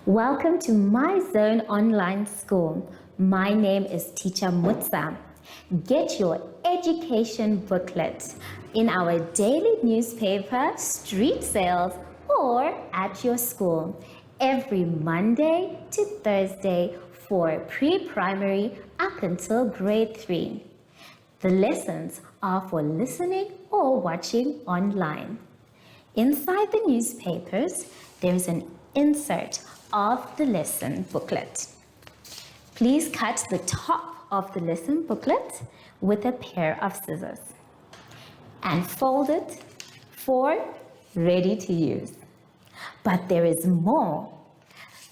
Welcome to My Zone Online School. My name is Teacher Mutsa. Get your education booklet in our daily newspaper, street sales, or at your school every Monday to Thursday for pre-primary up until grade 3. The lessons are for listening or watching online. Inside the newspapers, there is an insert of the lesson booklet. Please cut the top of the lesson booklet with a pair of scissors and fold it for ready to use. But there is more.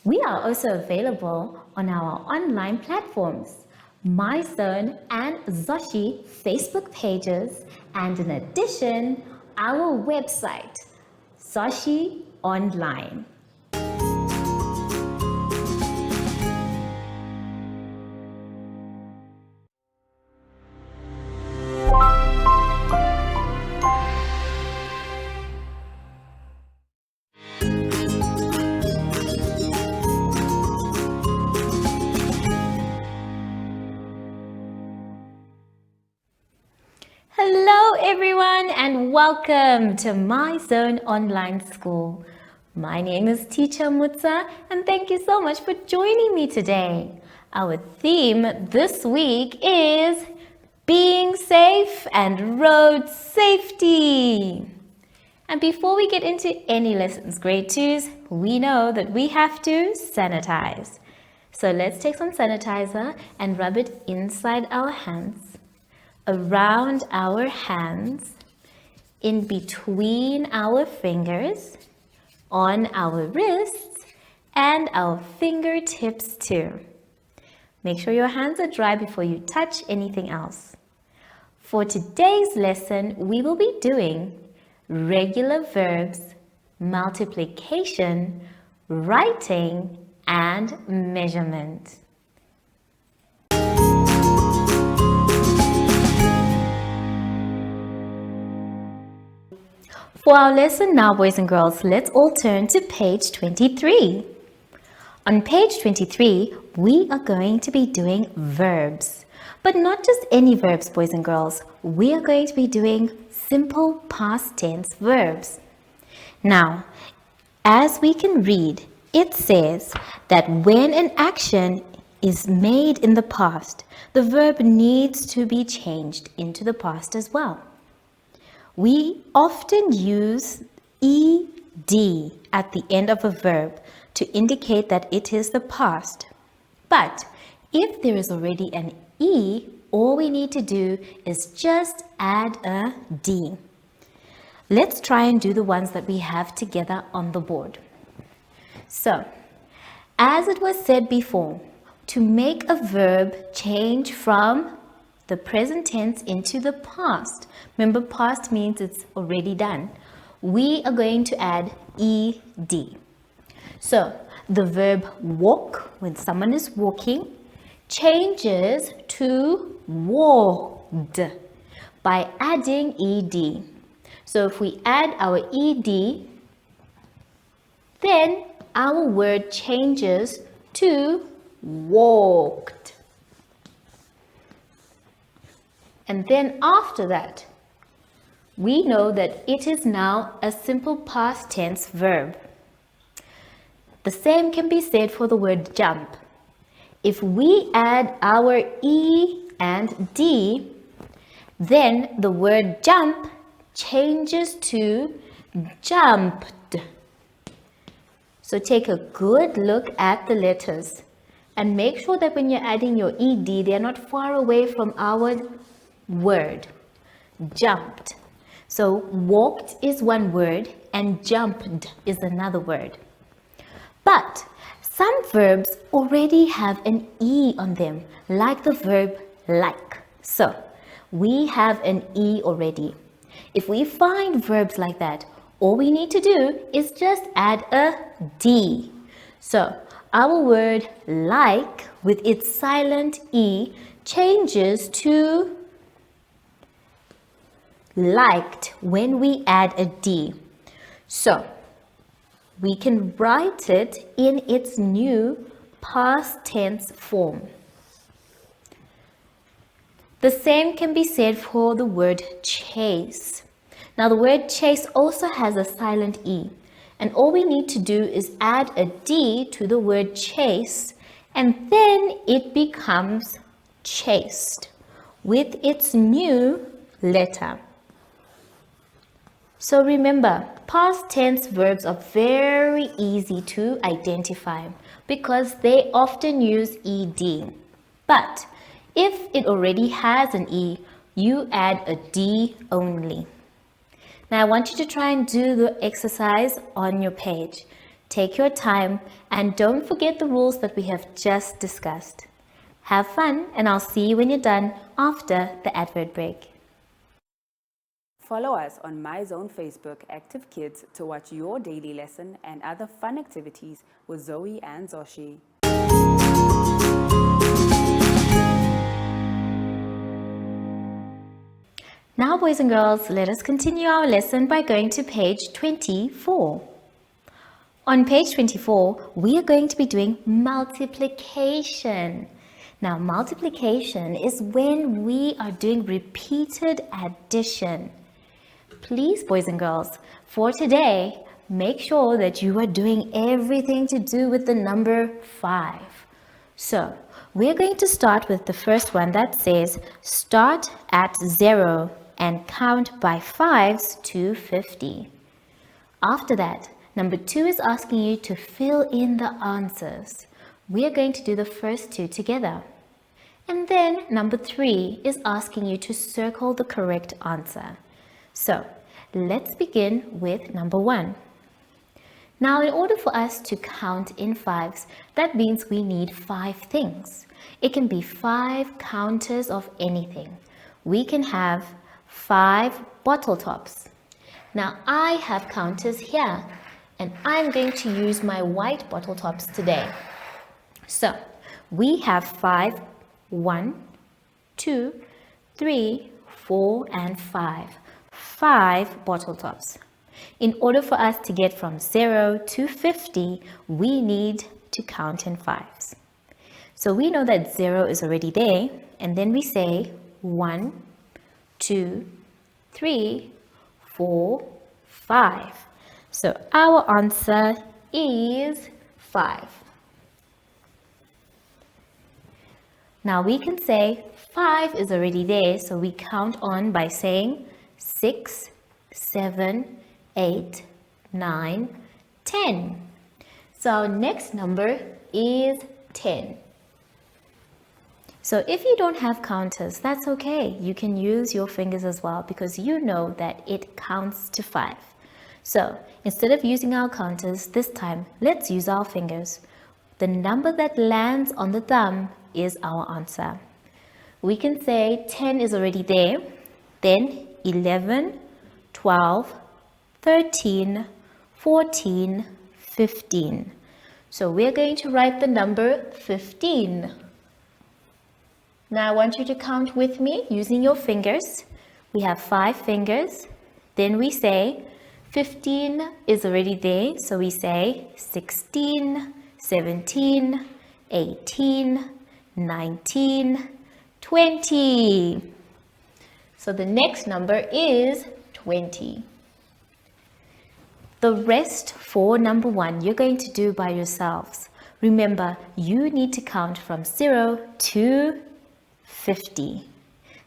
We are also available on our online platforms, MyZone and Zoshi Facebook pages, and in addition, our website, Zoshi Online. Hello everyone and welcome to My Zone Online School. My name is Teacher Mutsa and thank you so much for joining me today. Our theme this week is being safe and road safety. And before we get into any lessons, grade 2s, we know that we have to sanitize. So let's take some sanitizer and rub it inside our hands, around our hands, in between our fingers, on our wrists, and our fingertips too. Make sure your hands are dry before you touch anything else. For today's lesson, we will be doing regular verbs, multiplication, writing, and measurement. For our lesson now, boys and girls, let's all turn to page 23. On page 23, we are going to be doing verbs. But not just any verbs, boys and girls. We are going to be doing simple past tense verbs. Now, as we can read, it says that when an action is made in the past, the verb needs to be changed into the past as well. We often use ed at the end of a verb to indicate that it is the past. But if there is already an e, all we need to do is just add a d. Let's try and do the ones that we have together on the board. So, as it was said before, to make a verb change from the present tense into the past. Remember, past means it's already done. We are going to add ed. So, the verb walk, when someone is walking, changes to walked by adding ed. So, if we add our ed, then our word changes to walked. And then after that, we know that it is now a simple past tense verb. The same can be said for the word jump. If we add our e and d, then the word jump changes to jumped. So take a good look at the letters and make sure that when you're adding your ed, they're not far away from our word, jumped. So walked is one word and jumped is another word. But some verbs already have an e on them, like the verb like. So we have an e already. If we find verbs like that, all we need to do is just add a d. So our word like with its silent e changes to liked when we add a d. So we can write it in its new past tense form. The same can be said for the word chase. Now the word chase also has a silent E, and all we need to do is add a D to the word chase, and then it becomes chased with its new letter. So remember, past tense verbs are very easy to identify because they often use ed. But if it already has an e, you add a d only. Now I want you to try and do the exercise on your page. Take your time and don't forget the rules that we have just discussed. Have fun, and I'll see you when you're done after the advert break. Follow us on MyZone Facebook Active Kids to watch your daily lesson and other fun activities with Zoe and Zoshi. Now, boys and girls, let us continue our lesson by going to page 24. On page 24, we are going to be doing multiplication. Now, multiplication is when we are doing repeated addition. Please, boys and girls, for today, make sure that you are doing everything to do with the number 5. So, we're going to start with the first one that says, start at 0 and count by 5s to 50. After that, number 2 is asking you to fill in the answers. We are going to do the first two together. And then number 3 is asking you to circle the correct answer. So, let's begin with number 1. Now, in order for us to count in 5s, that means we need 5 things. It can be 5 counters of anything. We can have 5 bottle tops. Now, I have counters here, and I'm going to use my white bottle tops today. So, we have 5, 1, 2, 3, 4, and 5. 5 bottle tops. In order for us to get from 0 to 50, we need to count in 5s. So we know that 0 is already there, and then we say 1, 2, 3, 4, 5. So our answer is 5. Now we can say 5 is already there, so we count on by saying 6, 7, 8, 9, 10. So our next number is 10. So if you don't have counters, that's okay. You can use your fingers as well because you know that it counts to 5. So instead of using our counters, this time let's use our fingers. The number that lands on the thumb is our answer. We can say 10 is already there, then 11, 12, 13, 14, 15. So we're going to write the number 15. Now I want you to count with me using your fingers. We have 5 fingers. Then we say 15 is already there, so we say 16, 17, 18, 19, 20. So the next number is 20. The rest for number 1 you're going to do by yourselves. Remember, you need to count from 0 to 50.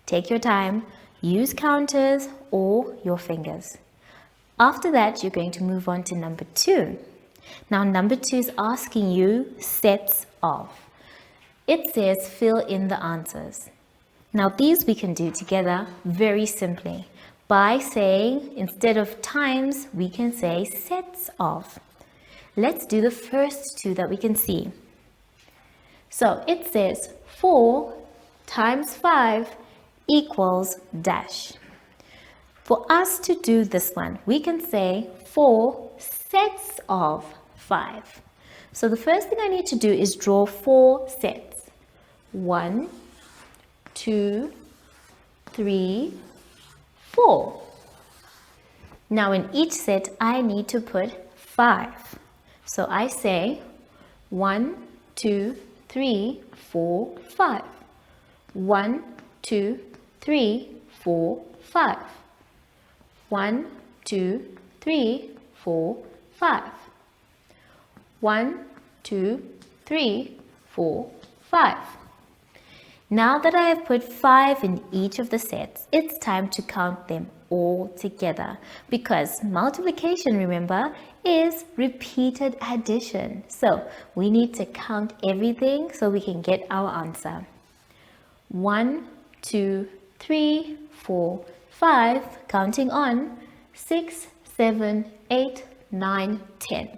Take your time, use counters or your fingers. After that, you're going to move on to number 2. Now, number 2 is asking you sets of. It says fill in the answers. Now, these we can do together very simply by saying, instead of times, we can say sets of. Let's do the first 2 that we can see. So it says 4 times 5 equals dash. For us to do this one, we can say 4 sets of 5. So the first thing I need to do is draw 4 sets. 1, 2, 3, 4. Now in each set, I need to put 5. So I say 1, 2, 3, 4, 5. 1, 2, 3, 4, 5. 1, 2, 3, 4, 5. 1, 2, 3, 4, 5. Now that I have put 5 in each of the sets, it's time to count them all together because multiplication, remember, is repeated addition. So we need to count everything so we can get our answer. 1, 2, 3, 4, 5, counting on 6, 7, 8, 9, 10.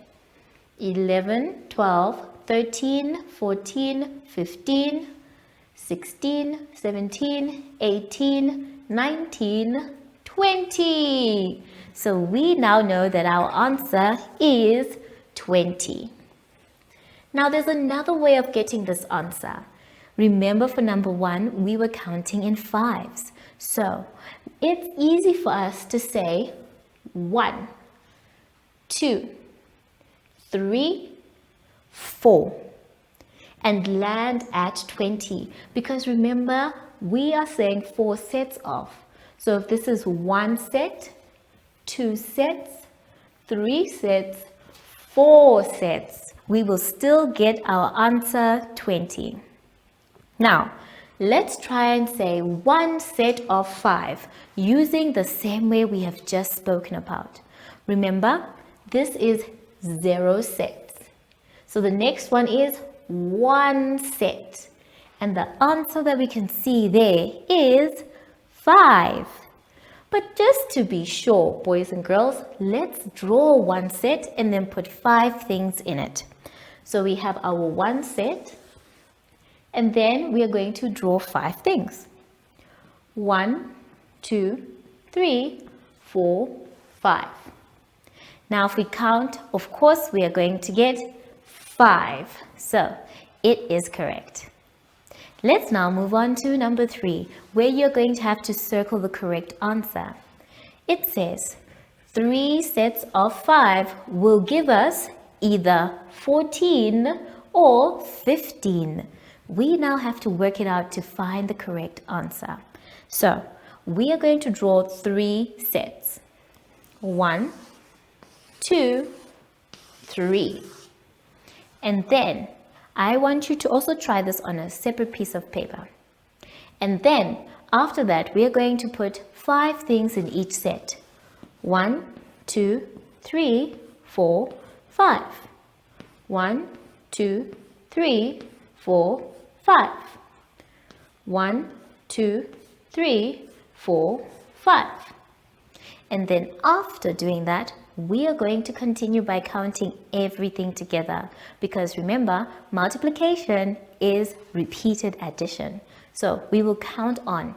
11, 12, 13, 14, 15, 16, 17, 18, 19, 20. So we now know that our answer is 20. Now there's another way of getting this answer. Remember for number 1, we were counting in 5s. So it's easy for us to say 1, 2, 3, 4 and land at 20 because remember we are saying 4 sets of. So if this is 1 set, 2 sets, 3 sets, 4 sets, we will still get our answer 20. Now let's try and say 1 set of 5 using the same way we have just spoken about. Remember, this is 0 sets. So the next one is 1 set. And the answer that we can see there is 5. But just to be sure, boys and girls, let's draw 1 set and then put 5 things in it. So we have our 1 set and then we are going to draw 5 things. 1, 2, 3, 4, 5. Now if we count, of course, we are going to get 5. So it is correct. Let's now move on to number 3, where you're going to have to circle the correct answer. It says 3 sets of 5 will give us either 14 or 15. We now have to work it out to find the correct answer. So we are going to draw 3 sets. 1, 2, 3. And then I want you to also try this on a separate piece of paper. And then after that, we are going to put 5 things in each set. 1, 2, 3, 4, 5. 1, 2, 3, 4, 5. 1, 2, 3, 4, 5. And then after doing that, we are going to continue by counting everything together because remember, multiplication is repeated addition. So we will count on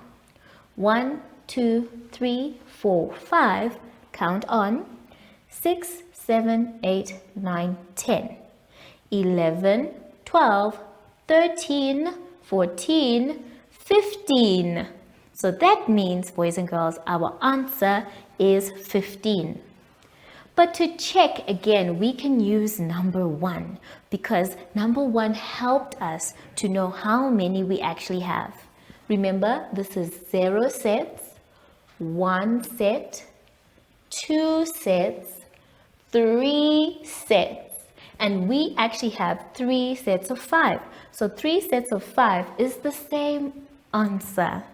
1, 2, 3, 4, 5, count on 6, 7, 8, 9, 10, 11, 12, 13, 14, 15. So that means, boys and girls, our answer is 15. But to check again, we can use number 1 because number 1 helped us to know how many we actually have. Remember, this is 0 sets, 1 set, 2 sets, 3 sets, and we actually have 3 sets of 5. So 3 sets of 5 is the same answer.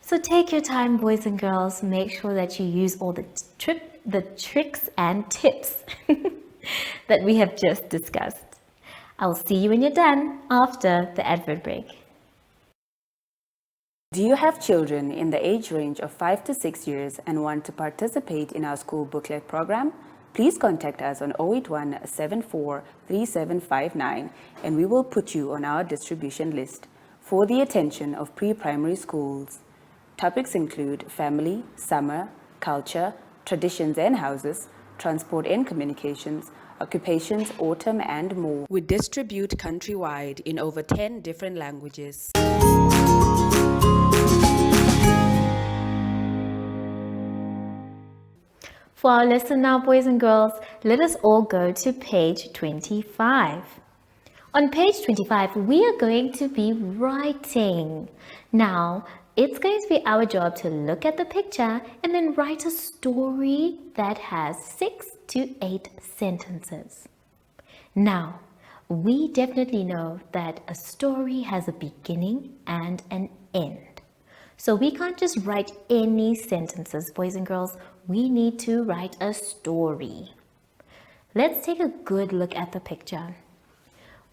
So take your time, boys and girls. Make sure that you use all the tricks and tips that we have just discussed. I'll see you when you're done after the advert break. Do you have children in the age range of 5 to 6 years and want to participate in our school booklet program? Please contact us on 081 74 3759 and we will put you on our distribution list for the attention of pre-primary schools. Topics include family, summer, culture, traditions and houses, transport and communications, occupations, autumn and more. We distribute countrywide in over 10 different languages. For our lesson now, boys and girls, let us all go to page 25. On page 25, we are going to be writing. Now, it's going to be our job to look at the picture and then write a story that has 6 to 8 sentences. Now, we definitely know that a story has a beginning and an end. So we can't just write any sentences, boys and girls. We need to write a story. Let's take a good look at the picture.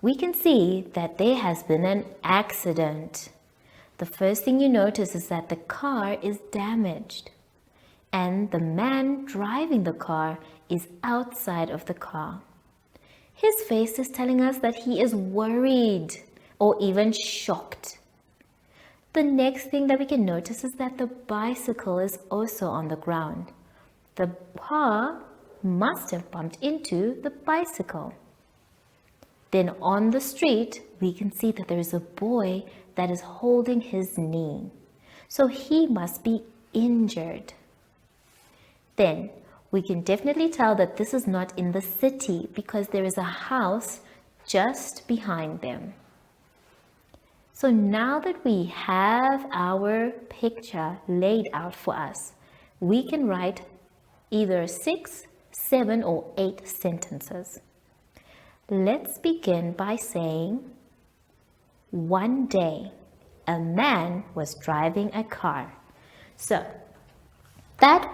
We can see that there has been an accident. The first thing you notice is that the car is damaged and the man driving the car is outside of the car. His face is telling us that he is worried or even shocked. The next thing that we can notice is that the bicycle is also on the ground. The car must have bumped into the bicycle. Then on the street, we can see that there is a boy that is holding his knee. So he must be injured. Then we can definitely tell that this is not in the city because there is a house just behind them. So now that we have our picture laid out for us, we can write either 6, 7, or 8 sentences. Let's begin by saying, one day, a man was driving a car. So, that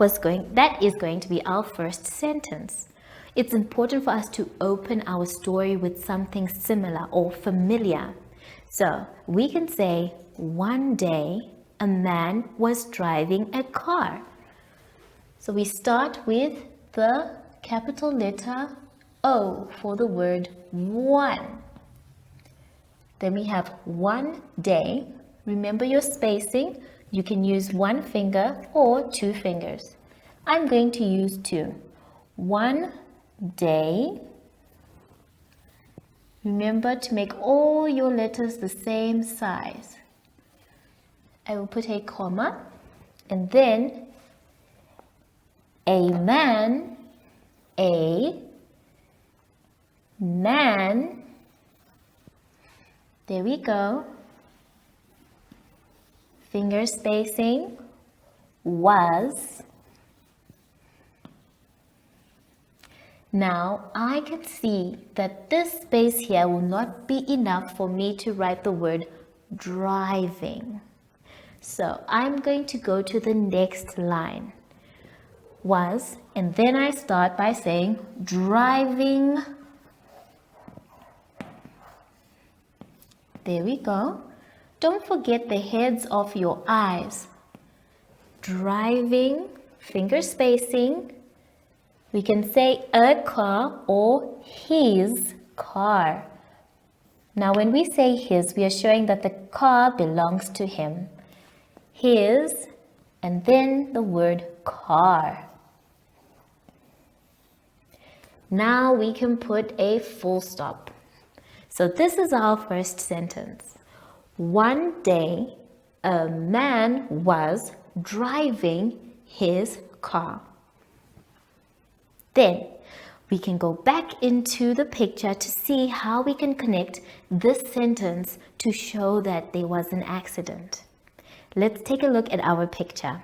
is going to be our first sentence. It's important for us to open our story with something similar or familiar. So, we can say, one day, a man was driving a car. So, we start with the capital letter O for the word one. Then we have one day. Remember your spacing. You can use 1 finger or 2 fingers. I'm going to use 2. One day. Remember to make all your letters the same size. I will put a comma and then a man, a man. There we go. Finger spacing, was. Now I can see that this space here will not be enough for me to write the word driving. So I'm going to go to the next line. Was, and then I start by saying driving. There we go. Don't forget the heads of your eyes. Driving, finger spacing. We can say a car or his car. Now when we say his, we are showing that the car belongs to him. His, and then the word car. Now we can put a full stop. So this is our first sentence. One day, a man was driving his car. Then we can go back into the picture to see how we can connect this sentence to show that there was an accident. Let's take a look at our picture.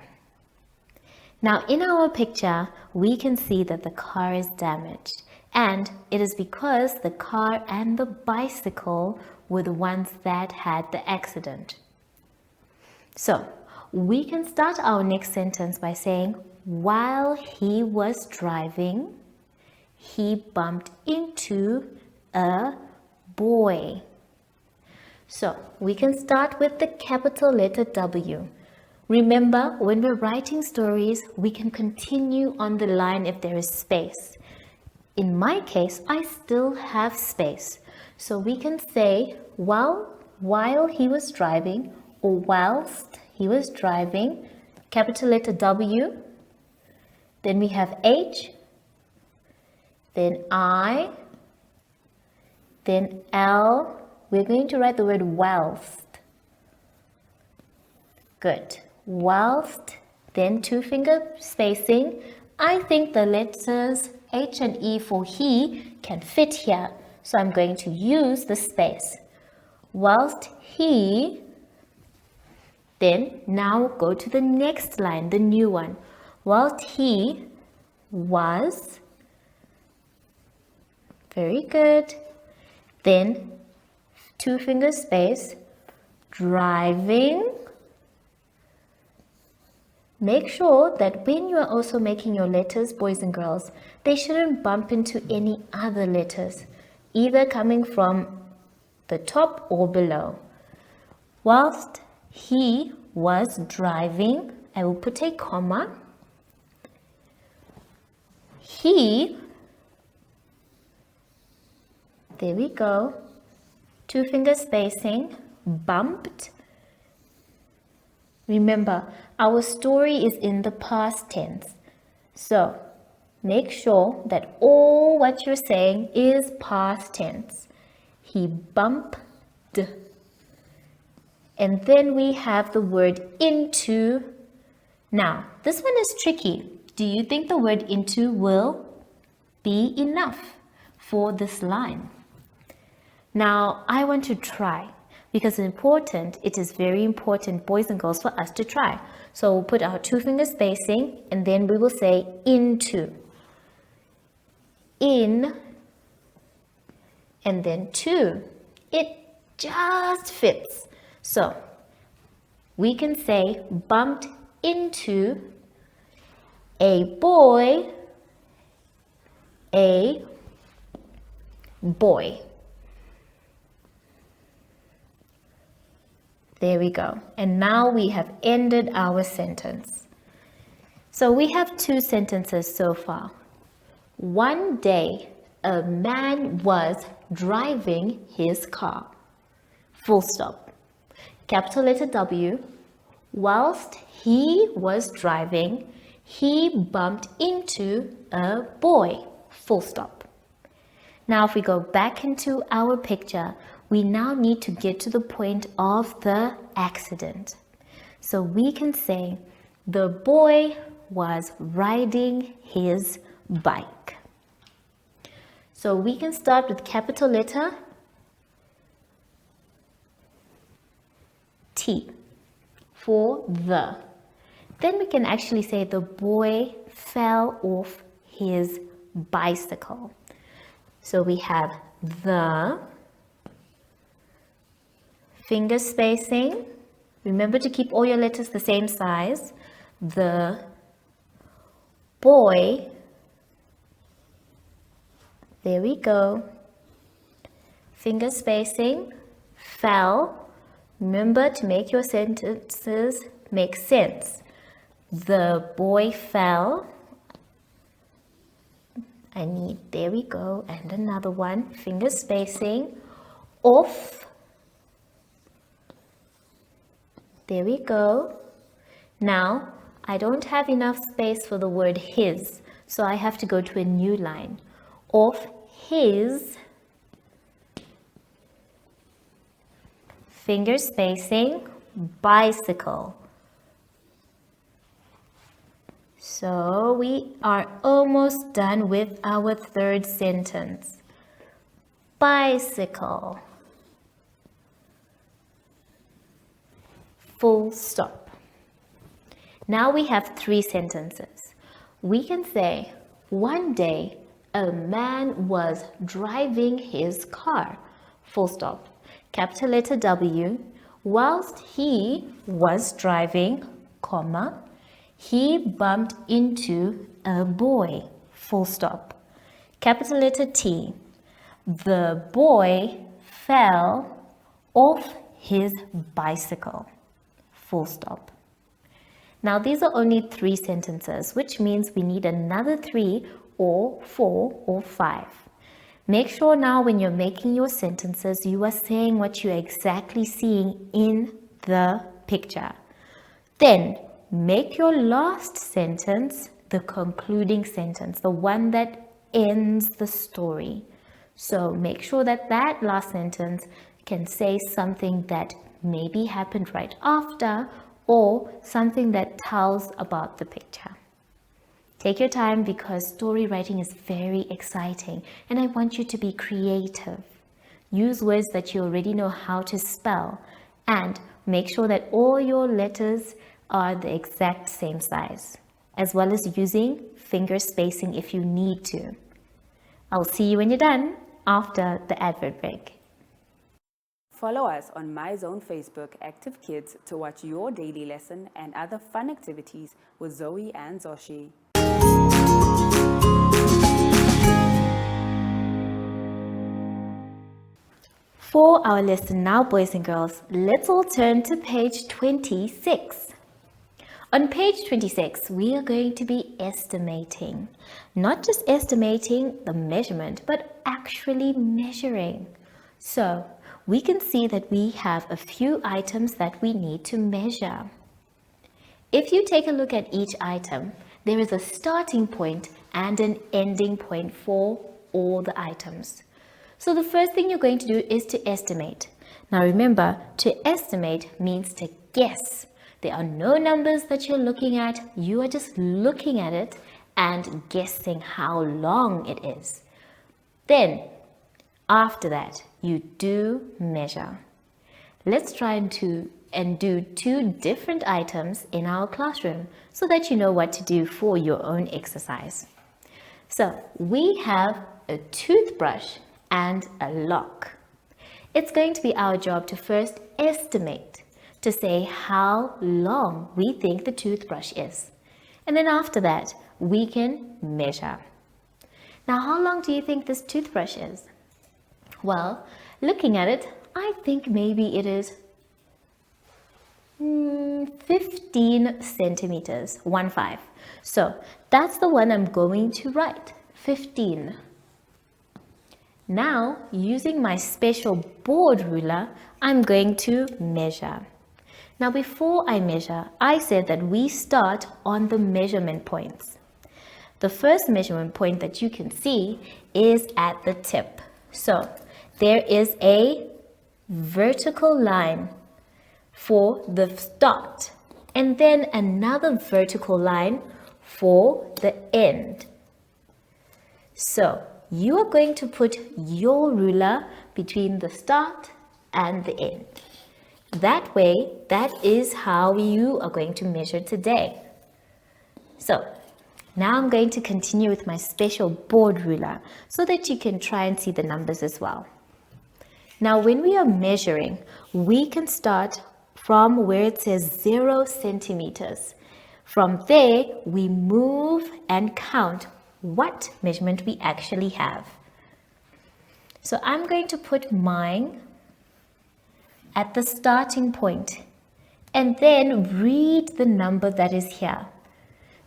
Now in our picture, we can see that the car is damaged, and it is because the car and the bicycle were the ones that had the accident. So we can start our next sentence by saying, while he was driving, he bumped into a boy. So we can start with the capital letter W. Remember, when we're writing stories, we can continue on the line if there is space. In my case, I still have space. So we can say, while he was driving, or whilst he was driving, capital letter W. Then we have H, then I, then L. We're going to write the word whilst. Good. Whilst, then 2 finger spacing, I think the letters H and E for he can fit here. So I'm going to use the space. Whilst he, then now go to the next line, the new one. Whilst he was, very good. Then two finger space, driving. Make sure that when you are also making your letters, boys and girls, they shouldn't bump into any other letters, either coming from the top or below. Whilst he was driving, I will put a comma. He, there we go, two finger spacing, bumped. Remember, our story is in the past tense. So make sure that all what you're saying is past tense. He bumped. And then we have the word into. Now, this one is tricky. Do you think the word into will be enough for this line? Now, I want to try. Because it is very important, boys and girls, for us to try. So we'll put our two finger spacing and then we will say into. In and then to. It just fits. So we can say bumped into a boy, a boy. There we go. And now we have ended our sentence. So we have two sentences so far. One day, a man was driving his car. Full stop. Capital letter W. Whilst he was driving, he bumped into a boy. Full stop. Now if we go back into our picture, we now need to get to the point of the accident. So we can say the boy was riding his bike. So we can start with capital letter T for the. Then we can actually say the boy fell off his bicycle. So we have the, finger spacing. Remember to keep all your letters the same size. The boy. There we go. Finger spacing. Fell. Remember to make your sentences make sense. The boy fell. There we go. And another one. Finger spacing. Off. There we go. Now, I don't have enough space for the word his, so I have to go to a new line. Off his, finger spacing, bicycle. So we are almost done with our third sentence. Bicycle. Full stop. Now we have three sentences. We can say, one day a man was driving his car. Full stop. Capital letter W. Whilst he was driving, comma, he bumped into a boy. Full stop. Capital letter T. The boy fell off his bicycle. Full stop. Now these are only three sentences, which means we need another 3 or 4 or 5. Make sure now when you're making your sentences, you are saying what you're exactly seeing in the picture. Then make your last sentence the concluding sentence, the one that ends the story. So make sure that that last sentence can say something that maybe happened right after or something that tells about the picture. Take your time because story writing is very exciting and I want you to be creative. Use words that you already know how to spell and make sure that all your letters are the exact same size, as well as using finger spacing if you need to. I'll see you when you're done after the advert break. Follow us on MyZone Facebook Active Kids to watch your daily lesson and other fun activities with Zoe and Zoshi. For our lesson now, boys and girls, let's all turn to page 26. On page 26, we are going to be estimating. Not just estimating the measurement, but actually measuring. So, we can see that we have a few items that we need to measure. If you take a look at each item, there is a starting point and an ending point for all the items. So the first thing you're going to do is to estimate. Now remember, to estimate means to guess. There are no numbers that you're looking at. You are just looking at it and guessing how long it is. Then, after that, you do measure. Let's try and do two different items in our classroom so that you know what to do for your own exercise. So, we have a toothbrush and a lock. It's going to be our job to first estimate, to say how long we think the toothbrush is. And then after that, we can measure. Now, how long do you think this toothbrush is? Well, looking at it, I think maybe it is 15 centimeters, 1-5. So that's the one I'm going to write, 15. Now, using my special board ruler, I'm going to measure. Now, before I measure, I said that we start on the measurement points. The first measurement point that you can see is at the tip. So, there is a vertical line for the start, and then another vertical line for the end. So, you are going to put your ruler between the start and the end. That way, that is how you are going to measure today. So, now I'm going to continue with my special board ruler so that you can try and see the numbers as well. Now, when we are measuring, we can start from where it says 0 centimeters. From there, we move and count what measurement we actually have. So I'm going to put mine at the starting point and then read the number that is here.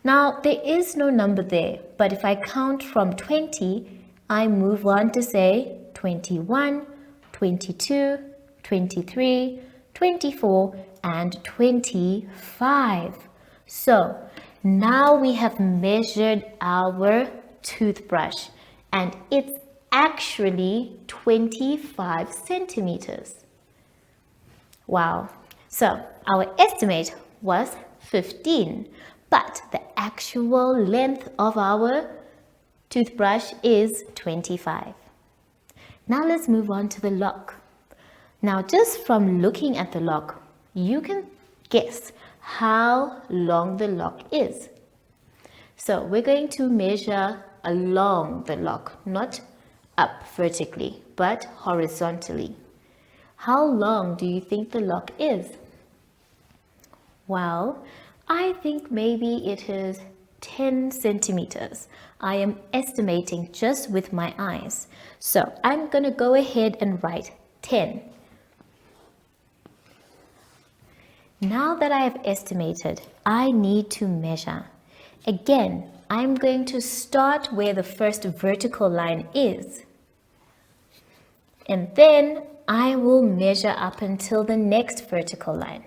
Now, there is no number there, but if I count from 20, I move on to say 21, 22, 23, 24, and 25. So, now we have measured our toothbrush and it's actually 25 centimeters. Wow. So, our estimate was 15, but the actual length of our toothbrush is 25. Now let's move on to the lock. Now just from looking at the lock, you can guess how long the lock is. So we're going to measure along the lock, not up vertically, but horizontally. How long do you think the lock is? Well, I think maybe it is 10 centimeters. I am estimating just with my eyes. So I'm going to go ahead and write 10. Now that I have estimated, I need to measure. Again, I'm going to start where the first vertical line is. And then I will measure up until the next vertical line.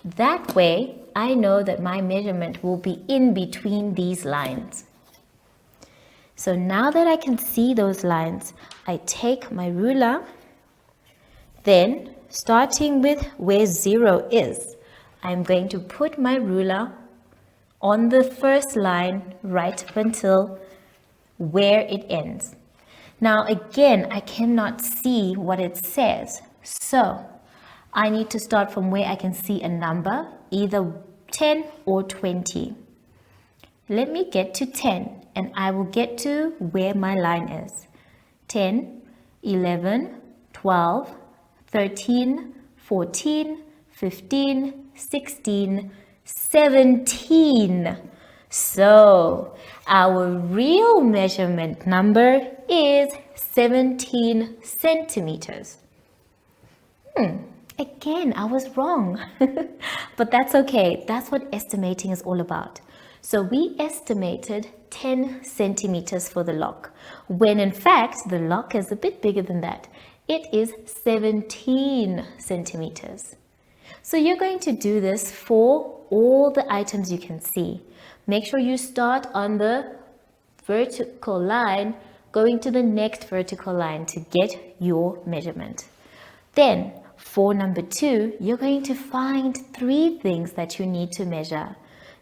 That way, I know that my measurement will be in between these lines. So now that I can see those lines, I take my ruler, then starting with where 0 is, I'm going to put my ruler on the first line right up until where it ends. Now again, I cannot see what it says, so I need to start from where I can see a number, either 10 or 20. Let me get to 10 and I will get to where my line is. 10, 11, 12, 13, 14, 15, 16, 17. So our real measurement number is 17 centimeters. Again, I was wrong. But that's okay. That's what estimating is all about. So we estimated 10 centimeters for the lock, when in fact the lock is a bit bigger than that. It is 17 centimeters. So you're going to do this for all the items you can see. Make sure you start on the vertical line, going to the next vertical line to get your measurement. Then for number 2, you're going to find 3 things that you need to measure.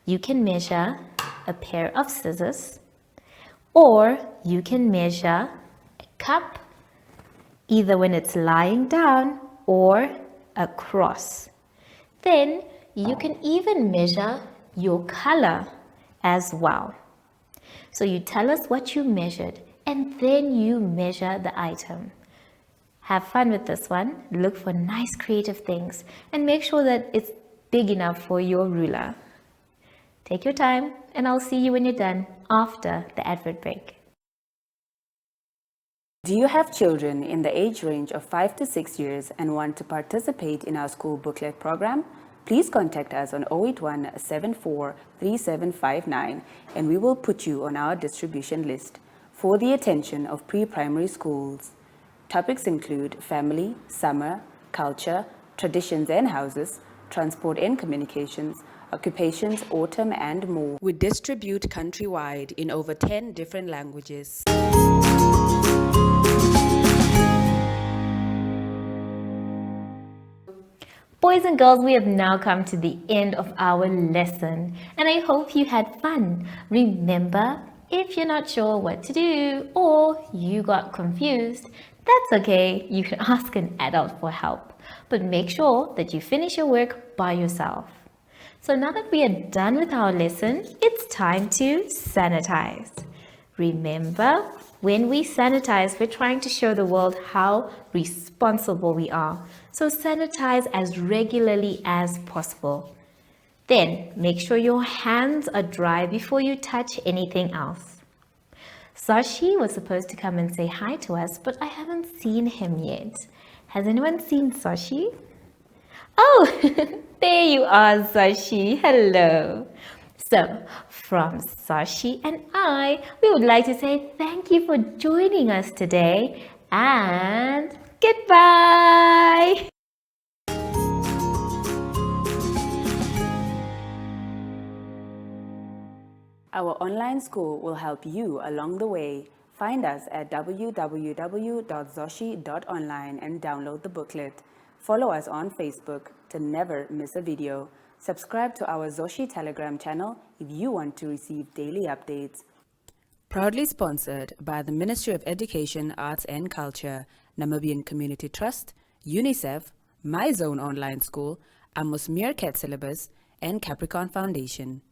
You can measure a pair of scissors, or you can measure a cup, either when it's lying down or across. Then you can even measure your color as well. So you tell us what you measured and then you measure the item. Have fun with this one. Look for nice creative things and make sure that it's big enough for your ruler. Take your time and I'll see you when you're done after the advert break. Do you have children in the age range of 5 to 6 years and want to participate in our school booklet program? Please contact us on 081 74 3759 and we will put you on our distribution list for the attention of pre-primary schools. Topics include family, summer, culture, traditions and houses, transport and communications, occupations, autumn and more. We distribute countrywide in over 10 different languages. Boys and girls, we have now come to the end of our lesson and I hope you had fun. Remember, if you're not sure what to do or you got confused, that's okay. You can ask an adult for help, but make sure that you finish your work by yourself. So now that we are done with our lesson, it's time to sanitize. Remember, when we sanitize, we're trying to show the world how responsible we are. So sanitize as regularly as possible. Then make sure your hands are dry before you touch anything else. Sashi was supposed to come and say hi to us, but I haven't seen him yet. Has anyone seen Sashi? Oh, there you are, Sashi. Hello. So, from Sashi and I, we would like to say thank you for joining us today and goodbye. Our online school will help you along the way. Find us at www.zoshi.online and download the booklet. Follow us on Facebook to never miss a video. Subscribe to our Zoshi Telegram channel if you want to receive daily updates. Proudly sponsored by the Ministry of Education, Arts and Culture, Namibian Community Trust, UNICEF, My Zone Online School, Amos Meerkat Syllabus, and Capricorn Foundation.